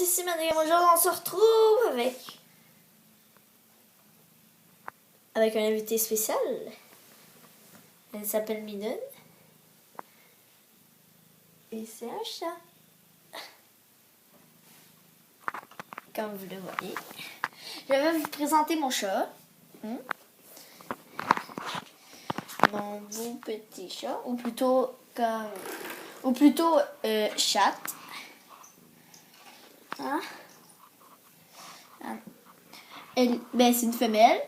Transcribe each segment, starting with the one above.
ici Madame. Aujourd'hui, on se retrouve avec un invité spécial. Elle s'appelle Minun. Et c'est un chat. Comme vous le voyez. Je vais vous présenter mon chat. Mon beau petit chat. Ou plutôt chatte. Hein? C'est une femelle.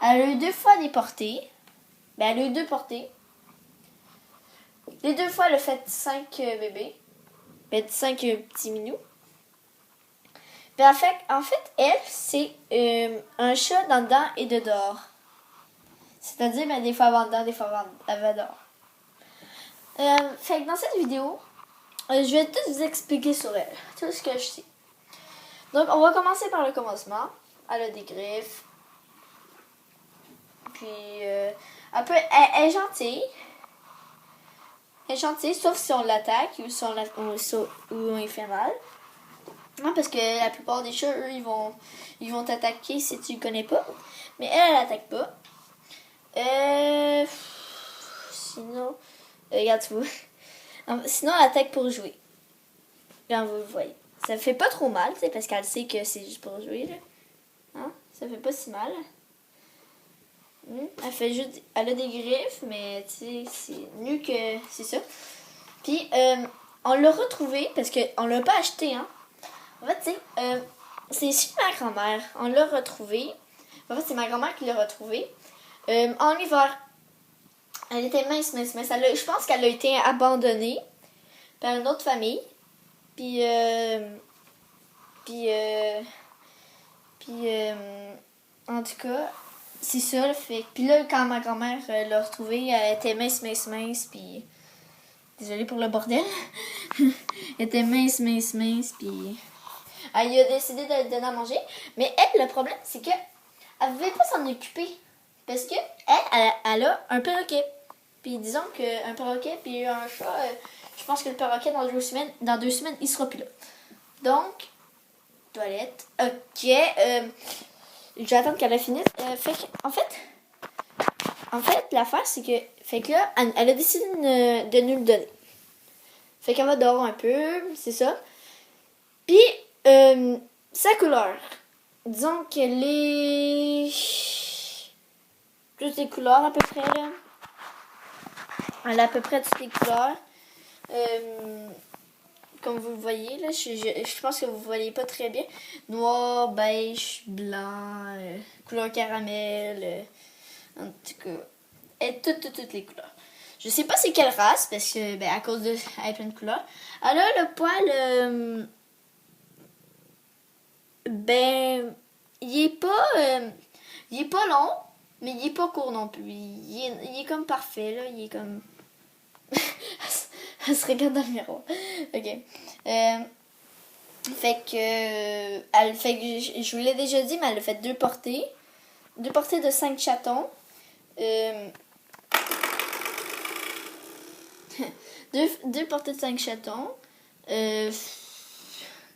Elle a eu 2 fois des portées. Elle a eu 2 portées. Les 2 fois, elle a fait 5 bébés. 5 petits minous. Puis en fait, elle, c'est un chat dans dedans et de dehors. C'est-à-dire, des fois avant dedans, des fois avant dehors. Fait que dans cette vidéo, je vais tout vous expliquer sur elle. Tout ce que je sais. Donc, on va commencer par le commencement. Elle a des griffes. Puis, elle est gentille. Elle est gentille, sauf si on l'attaque ou si on lui fait mal. Non, parce que la plupart des chats, eux, ils vont t'attaquer si tu ne connais pas. Mais elle n'attaque pas. Sinon, regarde, tu vois. Sinon, elle attaque pour jouer. Quand vous le voyez. Ça fait pas trop mal, tu sais, parce qu'elle sait que c'est juste pour jouer, là. Hein? Ça fait pas si mal. Elle a des griffes, mais tu sais, c'est mieux que c'est ça. Puis, on l'a retrouvée, parce qu'on l'a pas acheté, hein. En fait, tu sais, c'est chez ma grand-mère. On l'a retrouvée. En fait, c'est ma grand-mère qui l'a retrouvée. En hiver. Elle était mince. Je pense qu'elle a été abandonnée par une autre famille. Puis en tout cas, c'est ça le fait. Puis là, quand ma grand-mère l'a retrouvée, elle était mince. Puis désolée pour le bordel. Elle était mince. Puis elle a décidé de donner à manger. Mais elle, le problème, c'est que elle ne voulait pas s'en occuper. Parce que elle a un perroquet. Puis disons qu'un perroquet puis un chat, je pense que le perroquet, dans 2 semaines, il sera plus là. Donc, toilette. Ok. Je vais attendre qu'elle a fini. En fait, l'affaire, c'est que... Fait que là, elle a décidé de nous le donner. Fait qu'elle va dehors un peu, c'est ça. Puis, sa couleur. Disons qu'elle est... toutes les couleurs à peu près, là. Elle a à peu près toutes les couleurs. Comme vous le voyez, là, je pense que vous ne voyez pas très bien. Noir, beige, blanc, couleur caramel. En tout cas, elle a toutes les couleurs. Je sais pas c'est quelle race, parce que, à cause de... Elle a plein de couleurs. Elle a le poil... il est pas long, mais il est pas court non plus. Il est comme parfait, là. Il est comme... Elle se regarde dans le miroir. Ok. Je vous l'ai déjà dit, mais elle a fait 2 portées. 2 portées de 5 chatons. Deux portées de 5 chatons.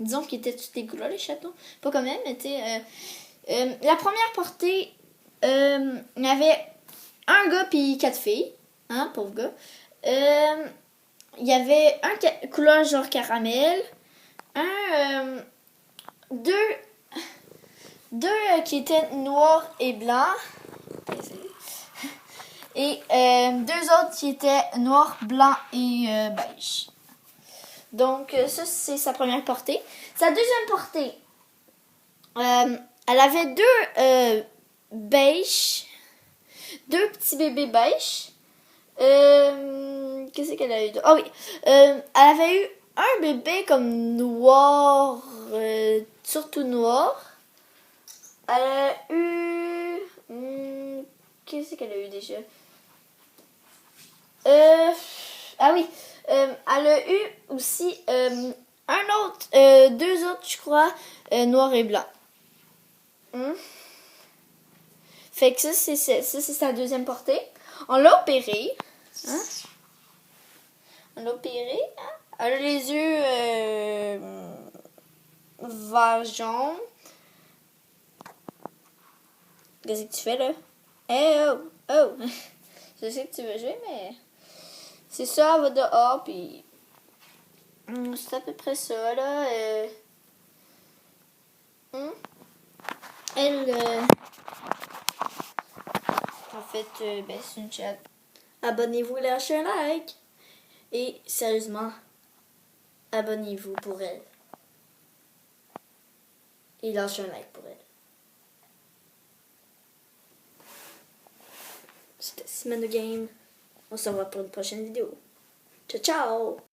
Disons qu'ils étaient toutes les couleurs, les chatons. Pas quand même, mais tu sais... la première portée, il y avait un gars puis 4 filles. Hein, pauvre gars. Il y avait un couleur genre caramel, deux qui étaient noirs et blancs, et 2 autres qui étaient noirs, blancs et beige. Donc ça, c'est sa première portée. Sa deuxième portée, elle avait 2 beige, 2 petits bébés beige. Qu'est-ce qu'elle a eu d'autre? Ah oui. Elle avait eu un bébé comme noir, surtout noir. Elle a eu... qu'est-ce qu'elle a eu déjà? Ah oui. Elle a eu aussi un autre, 2 autres, je crois, noir et blanc. Fait que ça, c'est sa deuxième portée. On l'a opérée. Hein? On l'a opérée. Hein? Elle a les yeux vert jaune. Qu'est-ce que tu fais là? Hey, oh! Oh! Je sais que tu veux jouer, mais. C'est ça, elle va dehors, puis. C'est à peu près ça, là. Elle. En fait, ben, c'est une chat. Abonnez-vous, lâchez un like. Et sérieusement, abonnez-vous pour elle. Et lâchez un like pour elle. C'était Simon the Game. On se revoit pour une prochaine vidéo. Ciao, ciao!